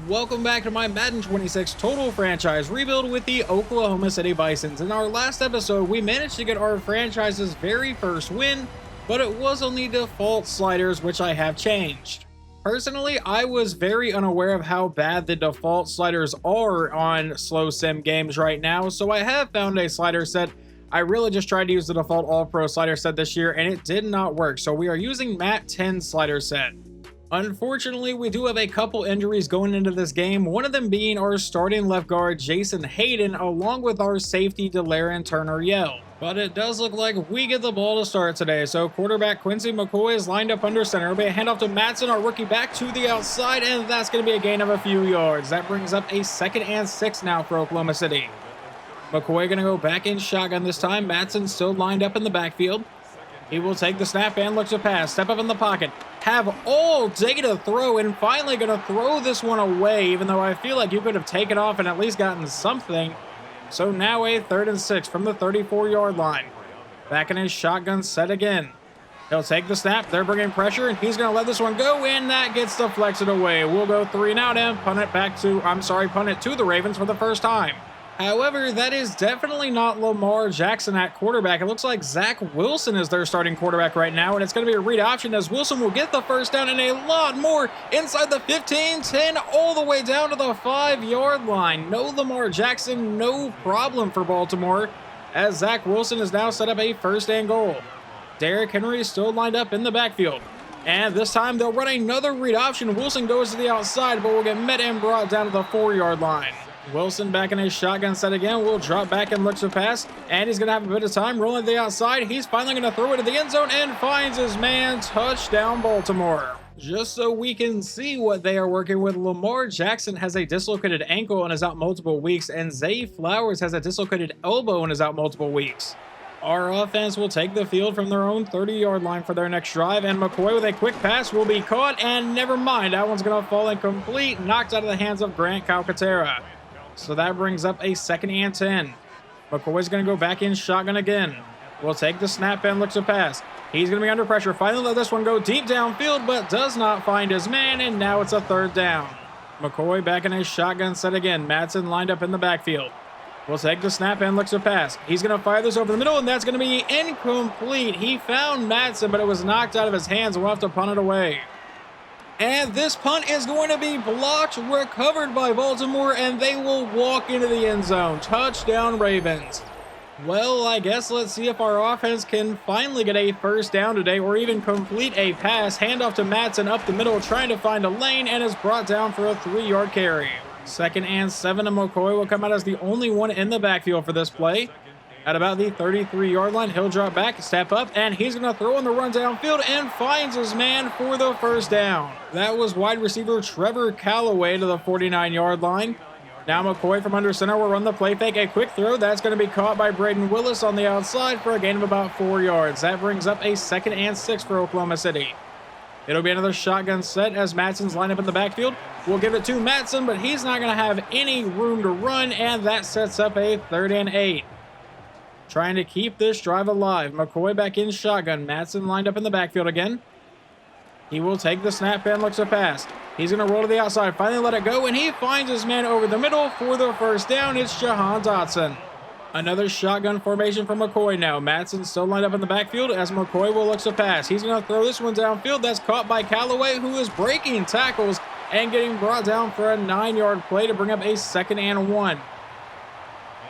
Welcome back to my Madden 26 total franchise rebuild with the Oklahoma City Bisons. In our last episode, we managed to get our franchise's very first win, but it was on the default sliders, which I have changed. Personally, I was very unaware of how bad the default sliders are on slow sim games right now, so I have found a slider set. I really just tried to use the default All-Pro slider set this year, and it did not work, so we are using Mat 10 slider set. Unfortunately, we do have a couple injuries going into this game, one of them being our starting left guard Jason Hayden along with our safety Delaren Turner-Yell. But it does look like we get the ball to start today, so quarterback Quincy McCoy is lined up under center. It'll be a handoff to Matson, our rookie, back to the outside, and that's going to be a gain of a few yards. That brings up a 2nd and 6 now for Oklahoma City. McCoy going to go back in shotgun this time. Matson still lined up in the backfield. He will take the snap and looks to pass. Step up in the pocket. Have all day to throw and finally going to throw this one away, even though I feel like you could have taken off and at least gotten something. So now a 3rd and 6 from the 34-yard line. Back in his shotgun set again. He'll take the snap. They're bringing pressure, and he's going to let this one go, and that gets deflected away. We'll go 3 and out and punt it to the Ravens for the first time. However, that is definitely not Lamar Jackson at quarterback. It looks like Zach Wilson is their starting quarterback right now, and it's going to be a read option as Wilson will get the first down and a lot more inside the 15, 10, all the way down to the 5-yard line. No Lamar Jackson, no problem for Baltimore, as Zach Wilson has now set up a 1st and goal. Derrick Henry is still lined up in the backfield. And this time they'll run another read option. Wilson goes to the outside, but will get met and brought down to the 4-yard line. Wilson back in his shotgun set again, will drop back and looks to pass, and he's going to have a bit of time rolling to the outside. He's finally going to throw it to the end zone and finds his man. Touchdown Baltimore. Just so we can see what they are working with, Lamar Jackson has a dislocated ankle and is out multiple weeks, and Zay Flowers has a dislocated elbow and is out multiple weeks. Our offense will take the field from their own 30-yard line for their next drive, and McCoy with a quick pass will be caught, and never mind, that one's going to fall incomplete, knocked out of the hands of Grant Calcaterra. So that brings up a 2nd and 10. McCoy's going to go back in shotgun again. We'll take the snap and looks to pass. He's going to be under pressure. Finally let this one go deep downfield, but does not find his man, and now it's a 3rd down. McCoy back in his shotgun set again. Madsen lined up in the backfield. We'll take the snap and looks to pass. He's going to fire this over the middle, and that's going to be incomplete. He found Madsen, but it was knocked out of his hands, and we'll have to punt it away. And this punt is going to be blocked, recovered by Baltimore, and they will walk into the end zone. Touchdown Ravens. Well, I guess let's see if our offense can finally get a 1st down today or even complete a pass. Handoff to Madsen up the middle, trying to find a lane, and is brought down for a 3-yard carry. 2nd and 7, and McCoy will come out as the only one in the backfield for this play. At about the 33-yard line, he'll drop back, step up, and he's going to throw on the run downfield and finds his man for the 1st down. That was wide receiver Trevor Callaway to the 49-yard line. Now McCoy from under center will run the play fake, a quick throw. That's going to be caught by Braden Willis on the outside for a gain of about 4 yards. That brings up a 2nd and 6 for Oklahoma City. It'll be another shotgun set as Matson's lined up in the backfield. We'll give it to Matson, but he's not going to have any room to run, and that sets up a 3rd and 8. Trying to keep this drive alive. McCoy back in shotgun. Madsen lined up in the backfield again. He will take the snap and looks to pass. He's going to roll to the outside. Finally let it go, and he finds his man over the middle for the 1st down. It's Jahan Dotson. Another shotgun formation from McCoy now. Madsen still lined up in the backfield as McCoy will look to pass. He's going to throw this one downfield. That's caught by Callaway, who is breaking tackles and getting brought down for a 9-yard play to bring up a 2nd and 1.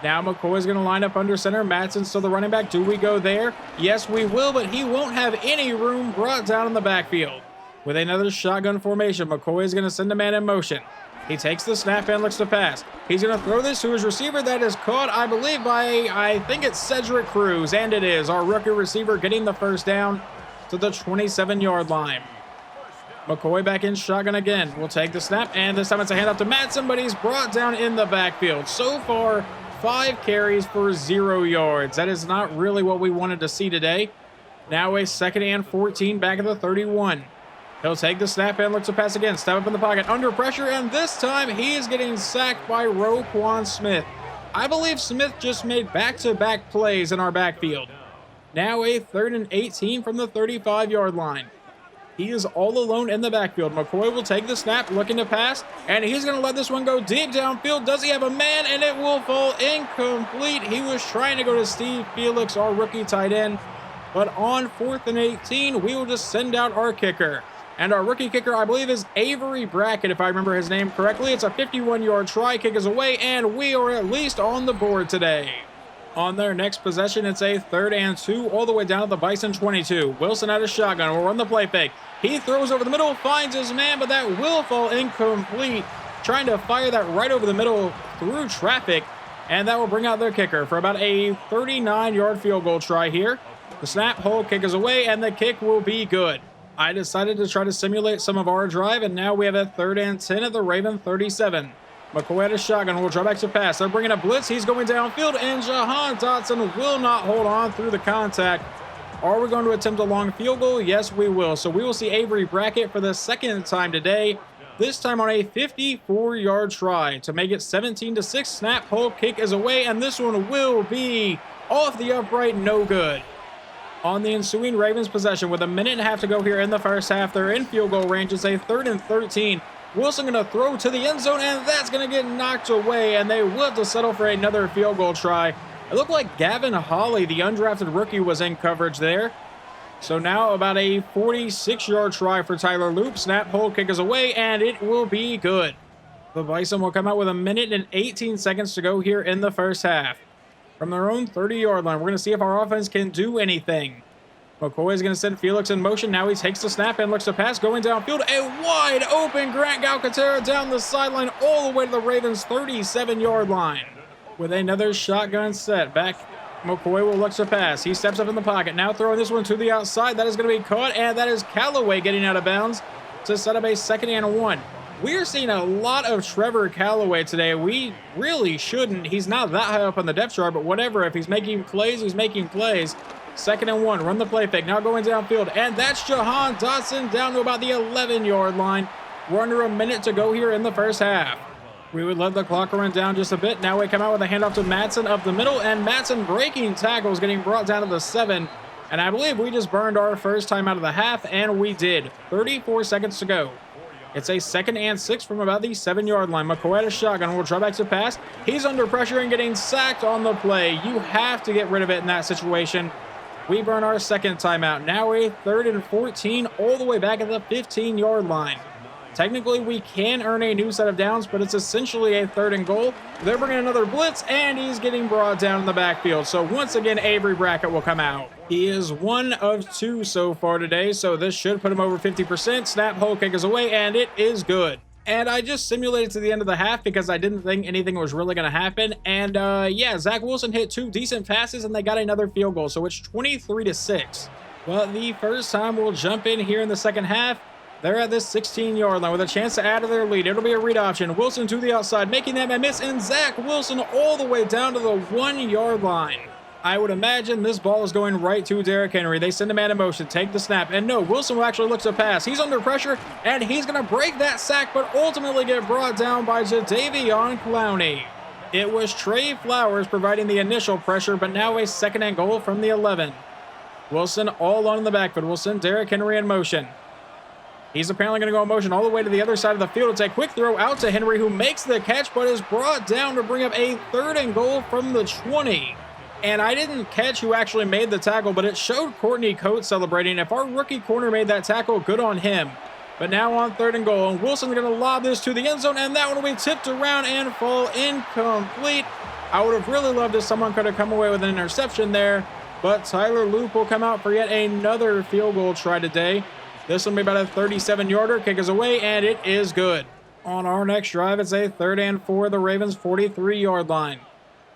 Now McCoy's going to line up under center. Madsen's still the running back. Do we go there? Yes, we will, but he won't have any room, brought down in the backfield. With another shotgun formation, McCoy is going to send a man in motion. He takes the snap and looks to pass. He's going to throw this to his receiver. That is caught, I believe, by, I think it's Cedric Cruz, and it is. Our rookie receiver getting the 1st down to the 27-yard line. McCoy back in shotgun again. We'll take the snap, and this time it's a handoff to Madsen, but he's brought down in the backfield. So far, 5 carries for 0 yards. That is not really what we wanted to see today. Now a 2nd and 14 back at the 31. He'll take the snap and look to pass again. Step up in the pocket, under pressure, and this time he is getting sacked by Roquan Smith. I believe Smith just made back-to-back plays in our backfield. Now a 3rd and 18 from the 35-yard line. He is all alone in the backfield. McCoy will take the snap, looking to pass, and he's going to let this one go deep downfield. Does he have a man? And it will fall incomplete. He was trying to go to Steve Felix, our rookie tight end, but on 4th and 18, we will just send out our kicker. And our rookie kicker, I believe, is Avery Brackett, if I remember his name correctly. It's a 51-yard try, kick is away, and we are at least on the board today. On their next possession, it's a 3rd and 2 all the way down to the Bison 22. Wilson out of shotgun will run the play fake. He throws over the middle, finds his man, but that will fall incomplete. Trying to fire that right over the middle through traffic, and that will bring out their kicker for about a 39-yard field goal try here. The snap, hold, kick is away, and the kick will be good. I decided to try to simulate some of our drive, and now we have a 3rd and 10 at the Raven 37. McCoy at a shotgun will draw back to pass. They're bringing a blitz. He's going downfield, and Jahan Dotson will not hold on through the contact. Are we going to attempt a long field goal? Yes, we will. So we will see Avery Brackett for the 2nd time today, this time on a 54-yard try to make it 17-6. Snap, hold, kick is away, and this one will be off the upright, no good. On the ensuing Ravens possession with a minute and a half to go here in the first half, they're in field goal range. It's a 3rd and 13. Wilson going to throw to the end zone, and that's going to get knocked away, and they will have to settle for another field goal try. It looked like Gavin Holly, the undrafted rookie, was in coverage there. So now about a 46-yard try for Tyler Loop. Snap, hold, kick is away, and it will be good. The Bison will come out with a minute and 18 seconds to go here in the first half. From their own 30-yard line, we're going to see if our offense can do anything. McCoy is going to send Felix in motion. Now he takes the snap and looks to pass. Going downfield, a wide open Grant Galcatera down the sideline all the way to the Ravens' 37-yard line. With another shotgun set, back McCoy will look to pass. He steps up in the pocket. Now throwing this one to the outside. That is going to be caught, and that is Callaway getting out of bounds to set up a 2nd and 1. We are seeing a lot of Trevor Callaway today. We really shouldn't. He's not that high up on the depth chart, but whatever. If he's making plays, he's making plays. 2nd and 1. Run the play fake. Now going downfield. And that's Jahan Dotson down to about the 11-yard line. We're under a minute to go here in the first half. We would let the clock run down just a bit. Now we come out with a handoff to Madsen up the middle. And Madsen breaking tackles, getting brought down to the 7. And I believe we just burned our first time out of the half. And we did. 34 seconds to go. It's a 2nd and 6 from about the 7-yard line. McCoy at a shotgun will draw back to pass. He's under pressure and getting sacked on the play. You have to get rid of it in that situation. We burn our 2nd timeout. Now a 3rd and 14 all the way back at the 15-yard line. Technically, we can earn a new set of downs, but it's essentially a 3rd and goal. They're bringing another blitz, and he's getting brought down in the backfield. So once again, Avery Brackett will come out. He is 1 of 2 so far today, so this should put him over 50%. Snap, hold, kick is away, and it is good. And I just simulated to the end of the half because I didn't think anything was really going to happen. And yeah, Zach Wilson hit 2 decent passes, and they got another field goal. So it's 23-6. But the first time we'll jump in here in the second half, they're at this 16-yard line with a chance to add to their lead. It'll be a read option. Wilson to the outside, making that man miss, and Zach Wilson all the way down to the 1-yard line. I would imagine this ball is going right to Derrick Henry. They send a man in motion, take the snap, and no, Wilson will actually look to pass. He's under pressure, and he's going to break that sack, but ultimately get brought down by Jadeveon Clowney. It was Trey Flowers providing the initial pressure, but now a 2nd and goal from the 11. Wilson all alone in the backfield. Will send Derrick Henry in motion. He's apparently going to go in motion all the way to the other side of the field. It's a quick throw out to Henry, who makes the catch, but is brought down to bring up a 3rd and goal from the 20. And I didn't catch who actually made the tackle, but it showed Courtney Coates celebrating. If our rookie corner made that tackle, good on him. But now on 3rd and goal, and Wilson's going to lob this to the end zone, and that one will be tipped around and fall incomplete. I would have really loved if someone could have come away with an interception there, but Tyler Loop will come out for yet another field goal try today. This will be about a 37-yarder. Kick is away, and it is good. On our next drive, it's a 3rd and 4, the Ravens' 43-yard line.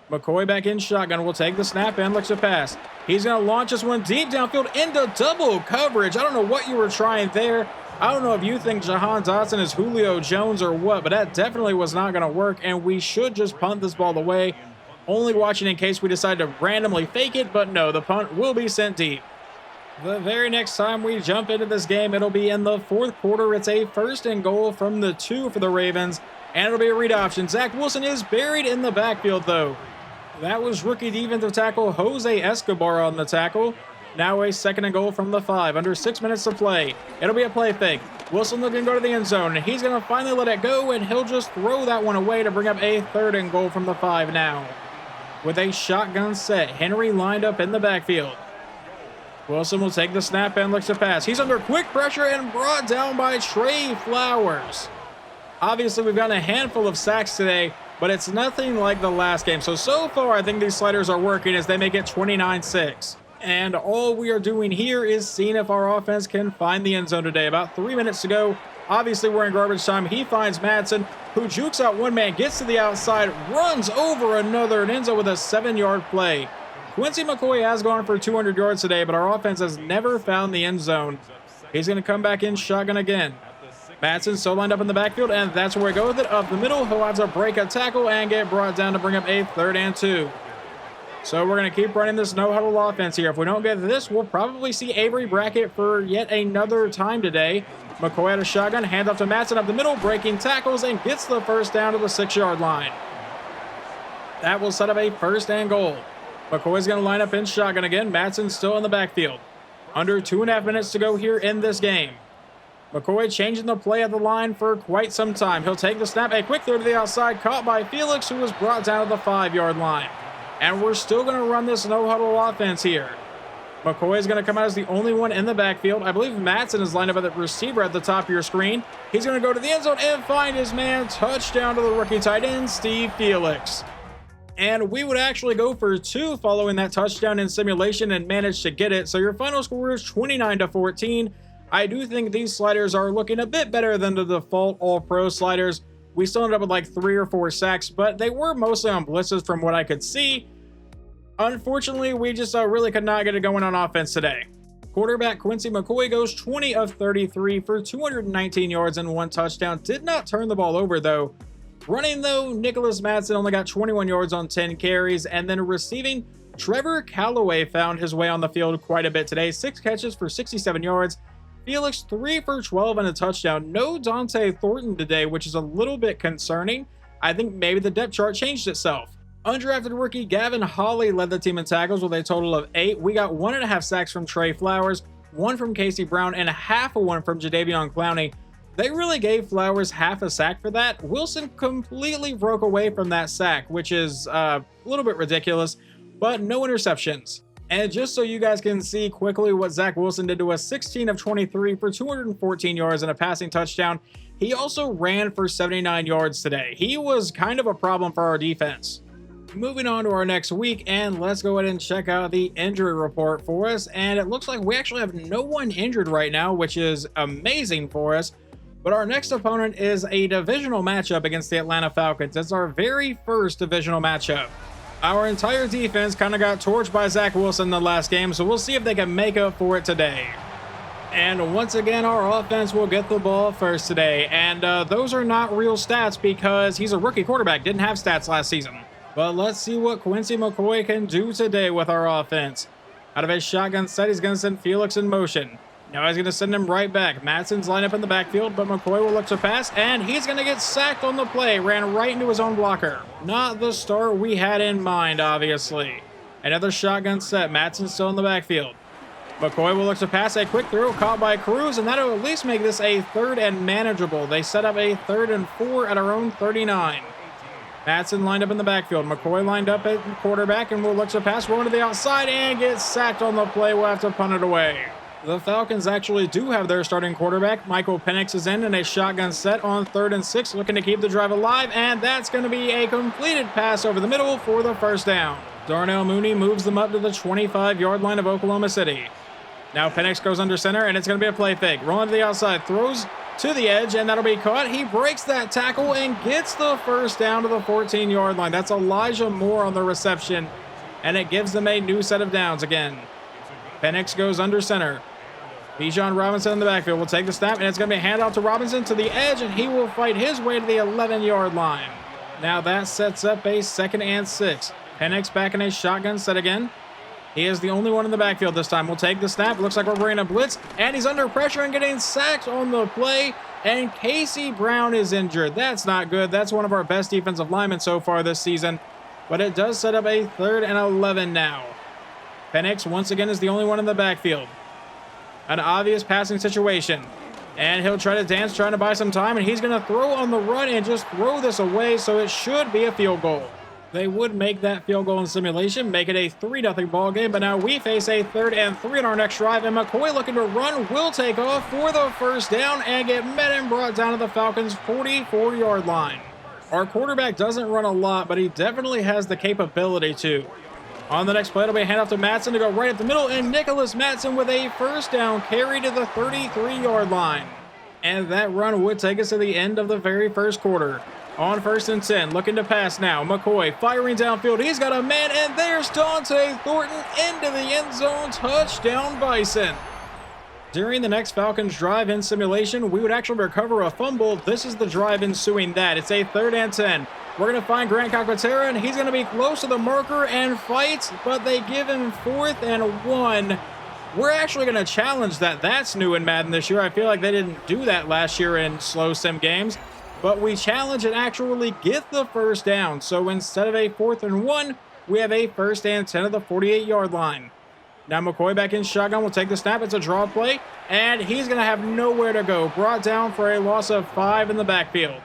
McCoy back in shotgun will take the snap and looks to pass. He's going to launch this one deep downfield into double coverage. I don't know what you were trying there. I don't know if you think Jahan Dotson is Julio Jones or what, but that definitely was not going to work, and we should just punt this ball away. Only watching in case we decide to randomly fake it, but no, the punt will be sent deep. The very next time we jump into this game, it'll be in the 4th quarter. It's a 1st and goal from the 2 for the Ravens, and it'll be a read option. Zach Wilson is buried in the backfield, though. That was rookie defensive tackle Jose Escobar on the tackle. Now a 2nd and goal from the 5, under 6 minutes to play. It'll be a play fake. Wilson looking to go to the end zone, and he's going to finally let it go, and he'll just throw that one away to bring up a 3rd and goal from the 5 now. With a shotgun set, Henry lined up in the backfield. Wilson will take the snap and looks to pass. He's under quick pressure and brought down by Trey Flowers. Obviously, we've gotten a handful of sacks today, but it's nothing like the last game. So far, I think these sliders are working as they make it 29-6. And all we are doing here is seeing if our offense can find the end zone today. About 3 minutes to go. Obviously, we're in garbage time. He finds Madsen, who jukes out one man, gets to the outside, runs over another, and ends up with a 7-yard play. Quincy McCoy has gone for 200 yards today, but our offense has never found the end zone. He's going to come back in shotgun again. Madsen still lined up in the backfield, and that's where we go with it. Up the middle, he'll have to break a tackle and get brought down to bring up a 3rd and 2. So we're going to keep running this no-huddle offense here. If we don't get this, we'll probably see Avery Brackett for yet another time today. McCoy had a shotgun, hand off to Madsen up the middle, breaking tackles, and gets the 1st down to the 6-yard line. That will set up a 1st and goal. McCoy's going to line up in shotgun again. Madsen's still in the backfield. Under 2.5 minutes to go here in this game. McCoy changing the play at the line for quite some time. He'll take the snap, a quick throw to the outside, caught by Felix, who was brought down to the 5-yard line. And we're still going to run this no-huddle offense here. McCoy is going to come out as the only one in the backfield. I believe Madsen is lined up at the receiver at the top of your screen. He's going to go to the end zone and find his man. Touchdown to the rookie tight end, Steve Felix. And we would actually go for 2 following that touchdown in simulation and manage to get it. So your final score is 29-14. I do think these sliders are looking a bit better than the default all-pro sliders. We still ended up with like 3 or 4 sacks, but they were mostly on blitzes from what I could see. Unfortunately, we just really could not get it going on offense today. Quarterback Quincy McCoy goes 20 of 33 for 219 yards and 1 touchdown. Did not turn the ball over, though. Running, though, Nicholas Madsen only got 21 yards on 10 carries. And then receiving, Trevor Calloway found his way on the field quite a bit today. 6 catches for 67 yards. Felix 3 for 12 and a touchdown. No Dante Thornton today, which is a little bit concerning. I think maybe the depth chart changed itself. Undrafted rookie Gavin Hawley led the team in tackles with a total of 8. We got 1.5 sacks from Trey Flowers, 1 from Casey Brown, and half of 1 from Jadeveon Clowney. They really gave Flowers half a sack for that. Wilson completely broke away from that sack, which is a little bit ridiculous, but no interceptions. And just so you guys can see quickly what Zach Wilson did to us, 16 of 23 for 214 yards and a passing touchdown. He also ran for 79 yards today. He was kind of a problem for our defense. Moving on to our next week, and let's go ahead and check out the injury report for us. And it looks like we actually have no one injured right now, which is amazing for us. But our next opponent is a divisional matchup against the Atlanta Falcons. It's our very first divisional matchup. Our entire defense kind of got torched by Zach Wilson in the last game, so we'll see if they can make up for it today. And once again, our offense will get the ball first today. And those are not real stats because he's a rookie quarterback, didn't have stats last season. But let's see what Quincy McCoy can do today with our offense. Out of his shotgun set, he's going to send Felix in motion. Now he's going to send him right back. Madsen's lined up in the backfield, but McCoy will look to pass, and he's going to get sacked on the play. Ran right into his own blocker. Not the start we had in mind, obviously. Another shotgun set. Madsen's still in the backfield. McCoy will look to pass, a quick throw caught by Cruz, and that'll at least make this a 3rd and manageable. They set up a 3rd and 4 at our own 39. Madsen lined up in the backfield. McCoy lined up at quarterback and will look to pass, rolling to the outside, and gets sacked on the play. We'll have to punt it away. The Falcons actually do have their starting quarterback. Michael Penix is in a shotgun set on 3rd and 6, looking to keep the drive alive, and that's going to be a completed pass over the middle for the 1st down. Darnell Mooney moves them up to the 25-yard line of Oklahoma City. Now Penix goes under center, and it's going to be a play fake. Rolling to the outside, throws to the edge, and that'll be caught. He breaks that tackle and gets the 1st down to the 14-yard line. That's Elijah Moore on the reception, and it gives them a new set of downs again. Penix goes under center. Bijan Robinson in the backfield will take the snap, and it's going to be a handoff to Robinson to the edge, and he will fight his way to the 11-yard line. Now that sets up a 2nd and 6. Penix back in a shotgun set again. He is the only one in the backfield this time. We'll take the snap. Looks like we're bringing a blitz, and he's under pressure and getting sacked on the play, and Casey Brown is injured. That's not good. That's one of our best defensive linemen so far this season, but it does set up a 3rd and 11 now. Penix once again is the only one in the backfield. An obvious passing situation. And he'll try to dance, trying to buy some time, and he's going to throw on the run and just throw this away, so it should be a field goal. They would make that field goal in simulation, make it a 3-0 ball game, but now we face a 3rd and 3 in our next drive, and McCoy looking to run will take off for the first down and get Madden brought down to the Falcons' 44-yard line. Our quarterback doesn't run a lot, but he definitely has the capability to. On the next play, it'll be a handoff to Matson to go right up the middle, and Nicholas Matson with a first down carry to the 33-yard line. And that run would take us to the end of the very first quarter. On 1st and 10, looking to pass now. McCoy firing downfield. He's got a man, and there's Dante Thornton into the end zone. Touchdown, Bison. During the next Falcons drive in simulation, we would actually recover a fumble. This is the drive ensuing that. It's a 3rd and 10. We're going to find Grant Calcaterra, and he's going to be close to the marker and fight, but they give him 4th and 1. We're actually going to challenge that. That's new in Madden this year. I feel like they didn't do that last year in slow sim games, but we challenge and actually get the first down. So instead of a 4th and 1, we have a 1st and 10 of the 48-yard line. Now McCoy back in shotgun will take the snap. It's a draw play, and he's going to have nowhere to go. Brought down for a loss of 5 in the backfield.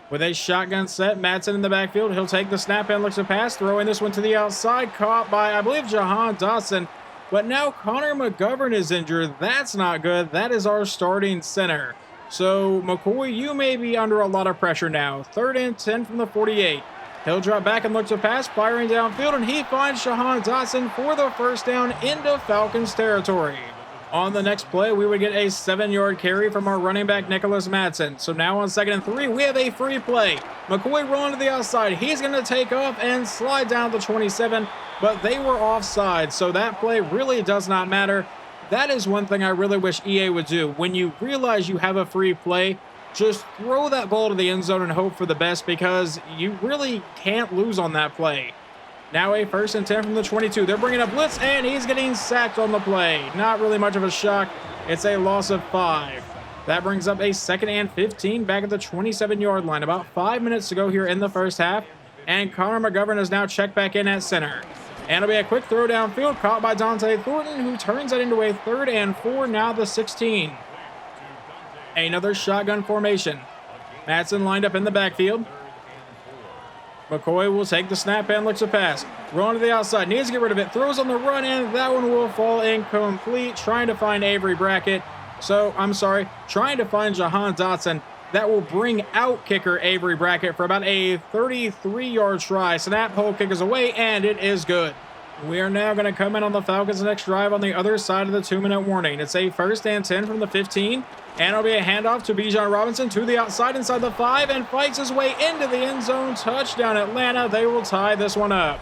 With a shotgun set, Madsen in the backfield. He'll take the snap and looks to pass, throwing this one to the outside. Caught by, I believe, Jahan Dotson. But now Connor McGovern is injured. That's not good. That is our starting center. So, McCoy, you may be under a lot of pressure now. 3rd and 10 from the 48. He'll drop back and look to pass, firing downfield, and he finds Jahan Dotson for the first down into Falcons territory. On the next play, we would get a 7-yard carry from our running back, Nicholas Madsen. So now on 2nd and 3, we have a free play. McCoy rolling to the outside. He's going to take off and slide down to 27, but they were offside, so that play really does not matter. That is one thing I really wish EA would do. When you realize you have a free play, just throw that ball to the end zone and hope for the best, because you really can't lose on that play. Now a 1st and 10 from the 22. They're bringing a blitz, and he's getting sacked on the play. Not really much of a shock. It's a loss of 5. That brings up a 2nd and 15 back at the 27-yard line. About 5 minutes to go here in the first half, and Connor McGovern is now checked back in at center. And it'll be a quick throw downfield, caught by Dante Thornton, who turns it into a 3rd and 4, now the 16. Another shotgun formation. Madsen lined up in the backfield. McCoy will take the snap and looks to pass. Rolling to the outside, needs to get rid of it, throws on the run, and that one will fall incomplete. Trying to find Avery Brackett. Trying to find Jahan Dotson. That will bring out kicker Avery Brackett for about a 33-yard try. Snap, hole kick is away, and it is good. We are now going to come in on the Falcons' next drive on the other side of the 2-minute warning. It's a 1st and 10 from the 15. And it'll be a handoff to Bijan Robinson to the outside inside the 5 and fights his way into the end zone. Touchdown Atlanta. They will tie this one up.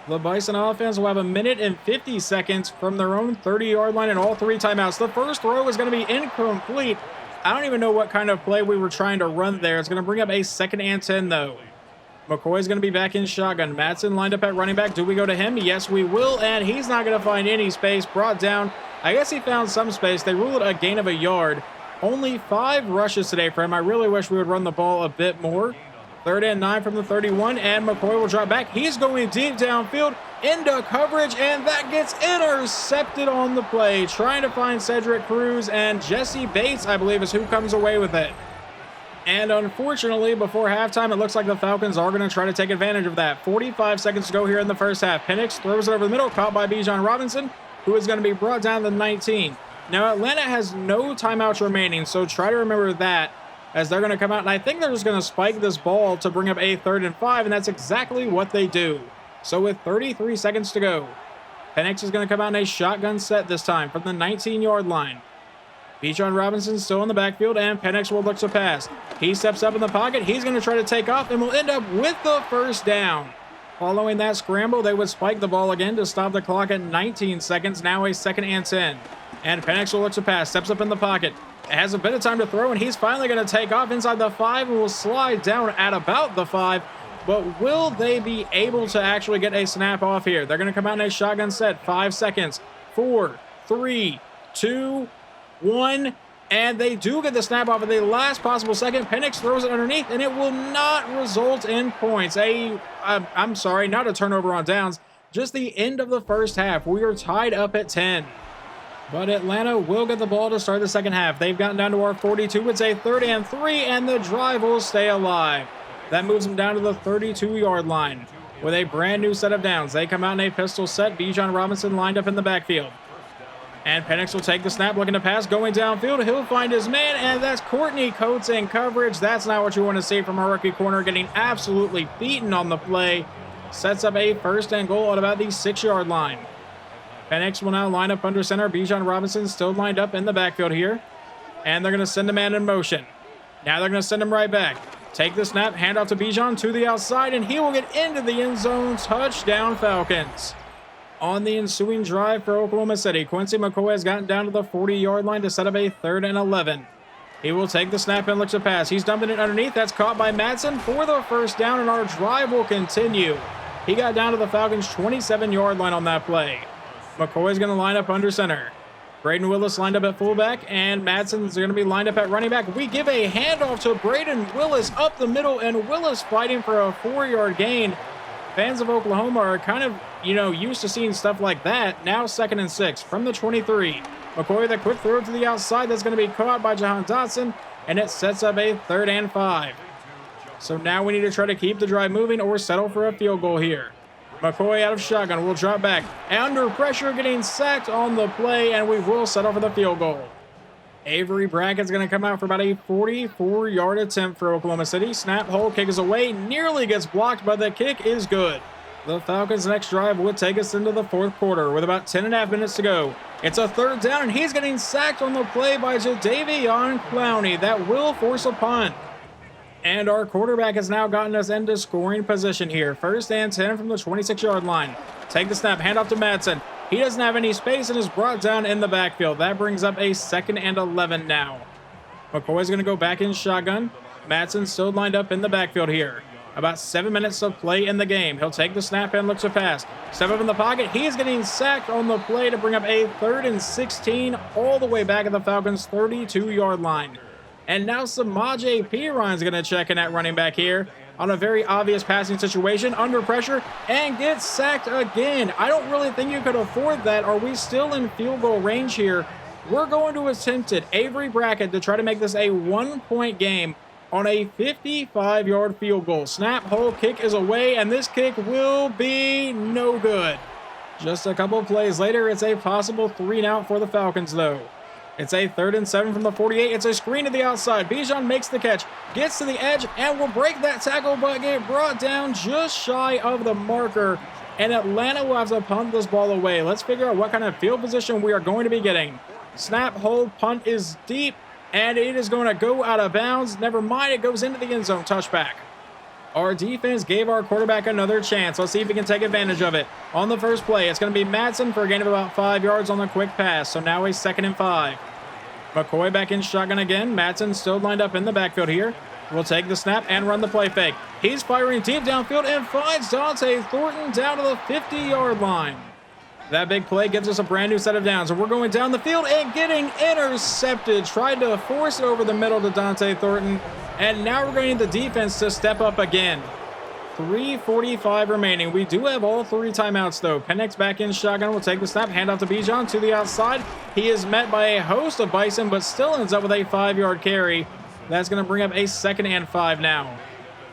The Bison offense will have 1 minute and 50 seconds from their own 30-yard line and all 3 timeouts. The first throw is going to be incomplete. I don't even know what kind of play we were trying to run there. It's going to bring up a 2nd and 10 though. McCoy's going to be back in shotgun. Madsen lined up at running back. Do we go to him? Yes, we will. And he's not going to find any space. Brought down. I guess he found some space. They ruled it a gain of a yard. Only 5 rushes today for him. I really wish we would run the ball a bit more. 3rd and 9 from the 31. And McCoy will drop back. He's going deep downfield into coverage. And that gets intercepted on the play. Trying to find Cedric Cruz. And Jesse Bates, I believe, is who comes away with it. And unfortunately, before halftime, it looks like the Falcons are going to try to take advantage of that. 45 seconds to go here in the first half. Penix throws it over the middle, caught by Bijan Robinson, who is going to be brought down to 19. Now, Atlanta has no timeouts remaining, so try to remember that as they're going to come out. And I think they're just going to spike this ball to bring up a 3rd and 5, and that's exactly what they do. So with 33 seconds to go, Penix is going to come out in a shotgun set this time from the 19-yard line. Bijan Robinson still in the backfield, and Penix will look to pass. He steps up in the pocket. He's going to try to take off, and will end up with the first down. Following that scramble, they would spike the ball again to stop the clock at 19 seconds. Now a 2nd and 10. And Penix will look to pass. Steps up in the pocket. Has a bit of time to throw, and he's finally going to take off inside the 5 and will slide down at about the 5. But will they be able to actually get a snap off here? They're going to come out in a shotgun set. 5 seconds. 4, 3, 2, 1, and they do get the snap off at the last possible second. Penix throws it underneath, and it will not result in points. Not a turnover on downs. Just the end of the first half. We are tied up at 10. But Atlanta will get the ball to start the second half. They've gotten down to our 42. It's a 3rd and 3, and the drive will stay alive. That moves them down to the 32-yard line with a brand new set of downs. They come out in a pistol set. Bijan Robinson lined up in the backfield. And Penix will take the snap, looking to pass, going downfield. He'll find his man, and that's Courtney Coates in coverage. That's not what you want to see from our rookie corner, getting absolutely beaten on the play. Sets up a 1st and goal at about the 6-yard line. Penix will now line up under center. Bijan Robinson still lined up in the backfield here. And they're going to send a man in motion. Now they're going to send him right back. Take the snap, hand off to Bijan to the outside, and he will get into the end zone. Touchdown, Falcons. On the ensuing drive for Oklahoma City, Quincy McCoy has gotten down to the 40-yard line to set up a 3rd and 11. He will take the snap and looks to pass. He's dumping it underneath. That's caught by Madsen for the 1st down, and our drive will continue. He got down to the Falcons' 27-yard line on that play. McCoy's going to line up under center. Braden Willis lined up at fullback, and Madsen's going to be lined up at running back. We give a handoff to Braden Willis up the middle, and Willis fighting for a 4-yard gain. Fans of Oklahoma are kind of, used to seeing stuff like that. Now 2nd and 6 from the 23. McCoy, the quick throw to the outside. That's going to be caught by Jahan Dotson, and it sets up a 3rd and 5. So now we need to try to keep the drive moving or settle for a field goal here. McCoy out of shotgun will drop back. Under pressure, getting sacked on the play, and we will settle for the field goal. Avery Brackett's going to come out for about a 44-yard attempt for Oklahoma City. Snap, hole, kick is away. Nearly gets blocked, but the kick is good. The Falcons' next drive would take us into the 4th quarter with about 10.5 minutes to go. It's a 3rd down, and he's getting sacked on the play by Jadeveon Clowney. That will force a punt. And our quarterback has now gotten us into scoring position here. 1st and 10 from the 26-yard line. Take the snap, hand off to Madsen. He doesn't have any space and is brought down in the backfield. That brings up a 2nd and 11 now. McCoy's going to go back in shotgun. Madsen still lined up in the backfield here. About 7 minutes of play in the game. He'll take the snap and looks to pass. Step up in the pocket. He's getting sacked on the play to bring up a 3rd and 16 all the way back at the Falcons' 32-yard line. And now Samaje Perine going to check in at running back here on a very obvious passing situation, under pressure, and gets sacked again. I don't really think you could afford that. Are we still in field goal range here? We're going to attempt it. Avery Brackett to try to make this a 1-point game on a 55-yard field goal. Snap, hole, kick is away, and this kick will be no good. Just a couple plays later, it's a possible 3-and-out for the Falcons, though. It's a 3rd and 7 from the 48. It's a screen to the outside. Bijan makes the catch, gets to the edge, and will break that tackle, but get brought down just shy of the marker. And Atlanta will have to punt this ball away. Let's figure out what kind of field position we are going to be getting. Snap, hold, punt is deep, and it is going to go out of bounds. Never mind, it goes into the end zone. Touchback. Our defense gave our quarterback another chance. Let's see if he can take advantage of it. On the first play, it's going to be Madsen for a gain of about 5 yards on the quick pass. So now a 2nd and 5. McCoy back in shotgun again. Madsen still lined up in the backfield here. Will take the snap and run the play fake. He's firing deep downfield and finds Dante Thornton down to the 50-yard line. That big play gives us a brand new set of downs, and we're going down the field and getting intercepted. Tried to force it over the middle to Dante Thornton, and now we're going to need the defense to step up again. 3:45 remaining. We do have all 3 timeouts, though. Penix back in shotgun will take the snap, hand off to Bijan to the outside. He is met by a host of Bison, but still ends up with a 5-yard carry. That's going to bring up a 2nd and 5 now.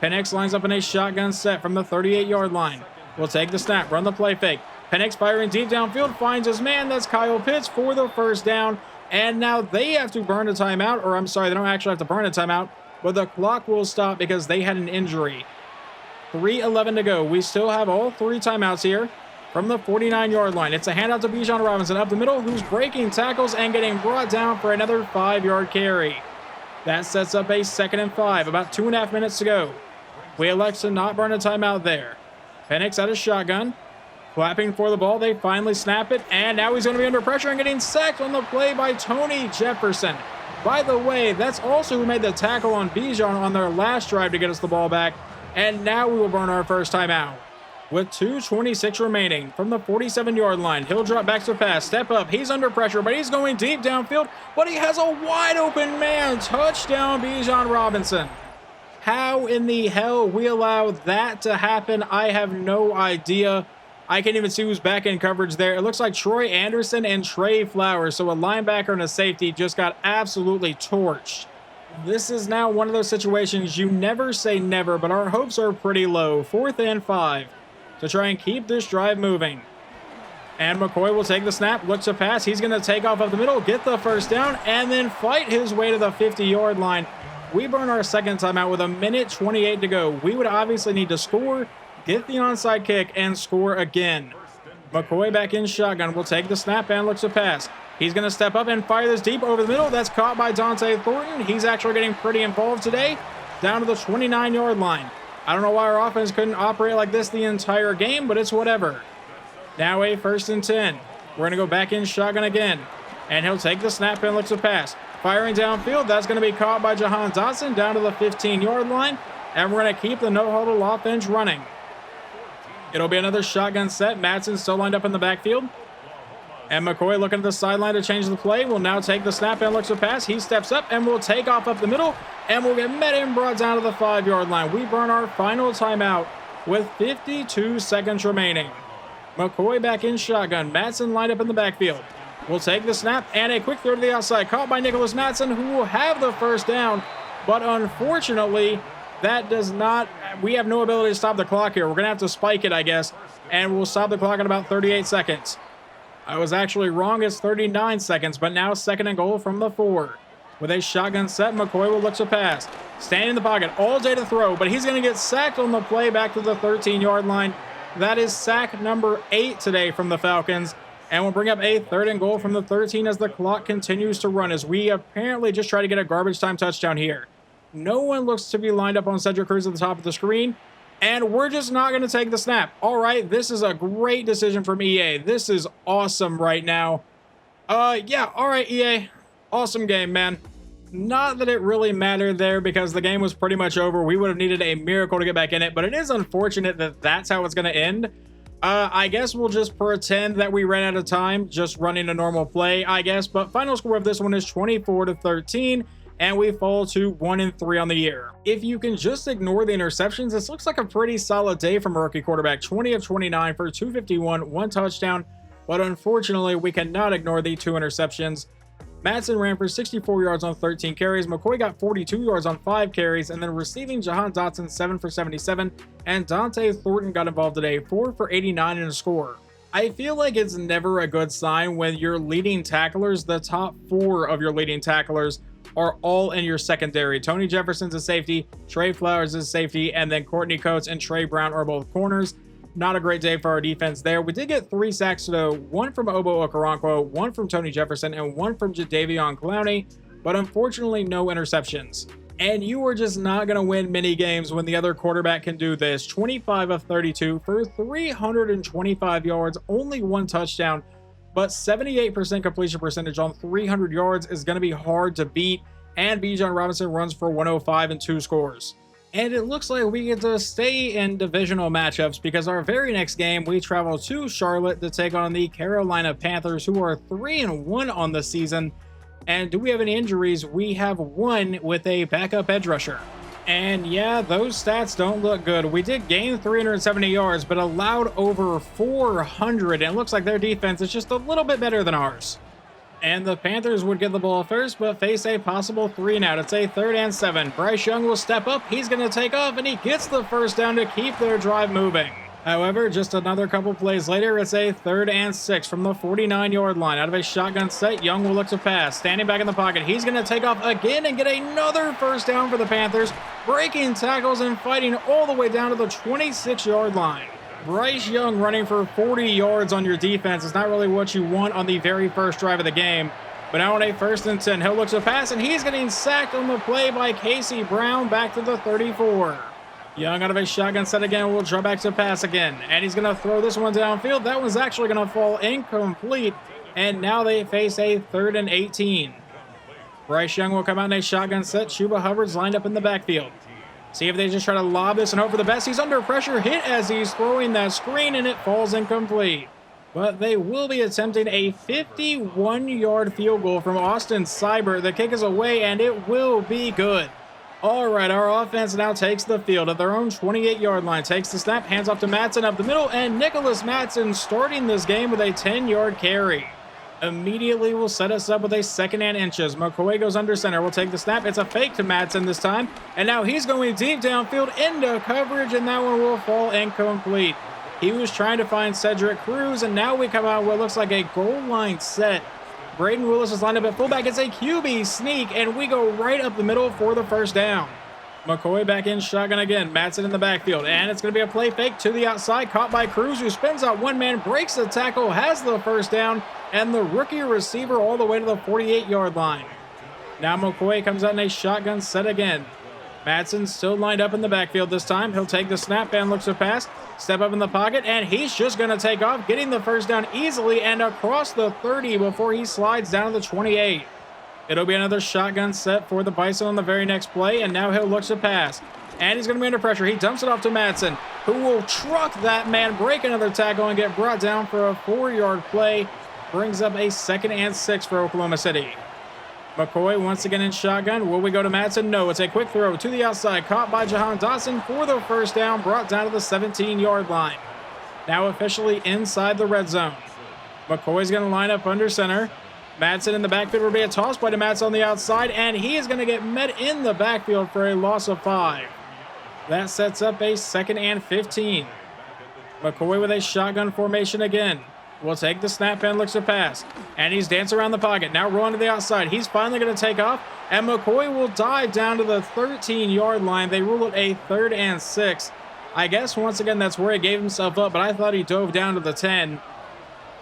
Penix lines up in a shotgun set from the 38-yard line. Will take the snap, run the play fake. Penix firing deep downfield, finds his man. That's Kyle Pitts for the 1st down. And now they have to burn a timeout, or I'm sorry, they don't actually have to burn a timeout, but the clock will stop because they had an injury. 3:11 to go. We still have all 3 timeouts here from the 49-yard line. It's a handout to Bijan Robinson up the middle, who's breaking tackles and getting brought down for another 5-yard carry. That sets up a 2nd and 5, about 2.5 minutes to go. We elect to not burn a timeout there. Penix out of shotgun. Clapping for the ball. They finally snap it, and now he's going to be under pressure and getting sacked on the play by Tony Jefferson. By the way, that's also who made the tackle on Bijan on their last drive to get us the ball back. And now we will burn our first timeout. With 2:26 remaining from the 47-yard line, he'll drop back to pass. Step up. He's under pressure, but he's going deep downfield. But he has a wide open man. Touchdown, Bijan Robinson. How in the hell we allowed that to happen, I have no idea. I can't even see who's back in coverage there. It looks like Troy Anderson and Trey Flowers. So a linebacker and a safety just got absolutely torched. This is now one of those situations you never say never, but our hopes are pretty low. 4th and 5 to try and keep this drive moving. And McCoy will take the snap, looks to pass. He's going to take off up the middle, get the first down, and then fight his way to the 50-yard line. We burn our second timeout with 1:28 to go. We would obviously need to score, get the onside kick, and score again. McCoy back in shotgun will take the snap and looks to pass. He's going to step up and fire this deep over the middle. That's caught by Dante Thornton. He's actually getting pretty involved today, down to the 29-yard line. I don't know why our offense couldn't operate like this the entire game, but it's whatever. Now a 1st and 10. We're going to go back in shotgun again. And he'll take the snap and looks to pass. Firing downfield, that's going to be caught by Jahan Dotson down to the 15-yard line. And we're going to keep the no-huddle offense running. It'll be another shotgun set. Madsen still lined up in the backfield. And McCoy looking at the sideline to change the play. Will now take the snap and looks to pass. He steps up and will take off up the middle. And we'll get met and brought down to the 5-yard line. We burn our final timeout with 52 seconds remaining. McCoy back in shotgun. Madsen lined up in the backfield. Will take the snap and a quick throw to the outside. Caught by Nicholas Madsen, who will have the first down. But unfortunately, that does not... We have no ability to stop the clock here. We're going to have to spike it, I guess. And we'll stop the clock at about 38 seconds. I was actually wrong. It's 39 seconds, but now 2nd and goal from the 4. With a shotgun set, McCoy will look to pass. Standing in the pocket all day to throw, but he's going to get sacked on the play back to the 13-yard line. That is sack number 8 today from the Falcons. And we'll bring up a 3rd and goal from the 13 as the clock continues to run, as we apparently just try to get a garbage time touchdown here. No one looks to be lined up on Cedric Cruz at the top of the screen. And we're just not going to take the snap. All right, this is a great decision from EA. This is awesome right now. Yeah, all right, EA. Awesome game, man. Not that it really mattered there because the game was pretty much over. We would have needed a miracle to get back in it, but it is unfortunate that that's how it's going to end. I guess we'll just pretend that we ran out of time just running a normal play, I guess. But final score of this one is 24-13, and we fall to 1-3 on the year. If you can just ignore the interceptions, this looks like a pretty solid day from a rookie quarterback. 20 of 29 for 251, 1 touchdown. But unfortunately, we cannot ignore the 2 interceptions. Madsen ran for 64 yards on 13 carries. McCoy got 42 yards on 5 carries. And then receiving, Jahan Dotson 7 for 77. And Dante Thornton got involved today, 4 for 89 in a score. I feel like it's never a good sign when your leading tacklers, the top 4 of your leading tacklers, are all in your secondary. Tony Jefferson's a safety, Trey Flowers is a safety, and then Courtney Coates and Trey Brown are both corners. Not a great day for our defense there. We did get 3 sacks though, 1 from Obo Okoronkwo, 1 from Tony Jefferson, and 1 from Jadeveon Clowney, but unfortunately no interceptions. And you are just not going to win many games when the other quarterback can do this. 25 of 32 for 325 yards, only 1 touchdown, but 78% completion percentage on 300 yards is going to be hard to beat. And Bijan Robinson runs for 105 and 2 scores. And it looks like we get to stay in divisional matchups because our very next game, we travel to Charlotte to take on the Carolina Panthers, who are 3-1 on the season. And do we have any injuries? We have 1 with a backup edge rusher. And yeah, those stats don't look good. We did gain 370 yards, but allowed over 400. And it looks like their defense is just a little bit better than ours. And the Panthers would get the ball first, but face a possible 3-and-out. It's a 3rd and 7. Bryce Young will step up. He's going to take off, and he gets the first down to keep their drive moving. However, just another couple plays later, it's a 3rd and 6 from the 49-yard line. Out of a shotgun set, Young will look to pass. Standing back in the pocket, he's going to take off again and get another first down for the Panthers, breaking tackles and fighting all the way down to the 26-yard line. Bryce Young running for 40 yards on your defense is not really what you want on the very first drive of the game. But now on a 1st and 10, he'll look to pass, and he's getting sacked on the play by Casey Brown back to the 34. Young out of a shotgun set again, will draw back to pass again. And he's going to throw this one downfield. That one's actually going to fall incomplete. And now they face a 3rd and 18. Bryce Young will come out in a shotgun set. Chuba Hubbard's lined up in the backfield. See if they just try to lob this and hope for the best. He's under pressure, hit as he's throwing that screen, and it falls incomplete. But they will be attempting a 51-yard field goal from Austin Seibert. The kick is away, and it will be good. All right, our offense now takes the field at their own 28-yard line. Takes the snap, hands off to Madsen up the middle, and Nicholas Madsen starting this game with a 10-yard carry. Immediately will set us up with a 2nd and inches. McCoy goes under center. Will take the snap. It's a fake to Madsen this time. And now he's going deep downfield into coverage, and that one will fall incomplete. He was trying to find Cedric Cruz, and now we come out what looks like a goal line set. Braden Willis is lined up at fullback. It's a QB sneak, and we go right up the middle for the first down. McCoy back in shotgun again. Madsen in the backfield, and it's going to be a play fake to the outside. Caught by Cruz, who spins out one man, breaks the tackle, has the first down, and the rookie receiver all the way to the 48-yard line. Now McCoy comes out in a shotgun set again. Madsen still lined up in the backfield this time. He'll take the snap and looks to pass. Step up in the pocket, and he's just going to take off, getting the first down easily and across the 30 before he slides down to the 28. It'll be another shotgun set for the Bison on the very next play, and now he'll look to pass. And he's going to be under pressure. He dumps it off to Madsen, who will truck that man, break another tackle, and get brought down for a 4-yard play. Brings up a 2nd and 6 for Oklahoma City. McCoy once again in shotgun. Will we go to Madsen? No, it's a quick throw to the outside. Caught by Jahan Dotson for the first down. Brought down to the 17-yard line. Now officially inside the red zone. McCoy's going to line up under center. Madsen in the backfield will be a toss play to Madsen on the outside, and he is going to get met in the backfield for a loss of 5. That sets up a 2nd and 15. McCoy with a shotgun formation again. Will take the snap and looks to pass. And he's dancing around the pocket. Now rolling to the outside. He's finally going to take off. And McCoy will dive down to the 13-yard line. They rule it a 3rd and 6. I guess once again that's where he gave himself up, but I thought he dove down to the 10.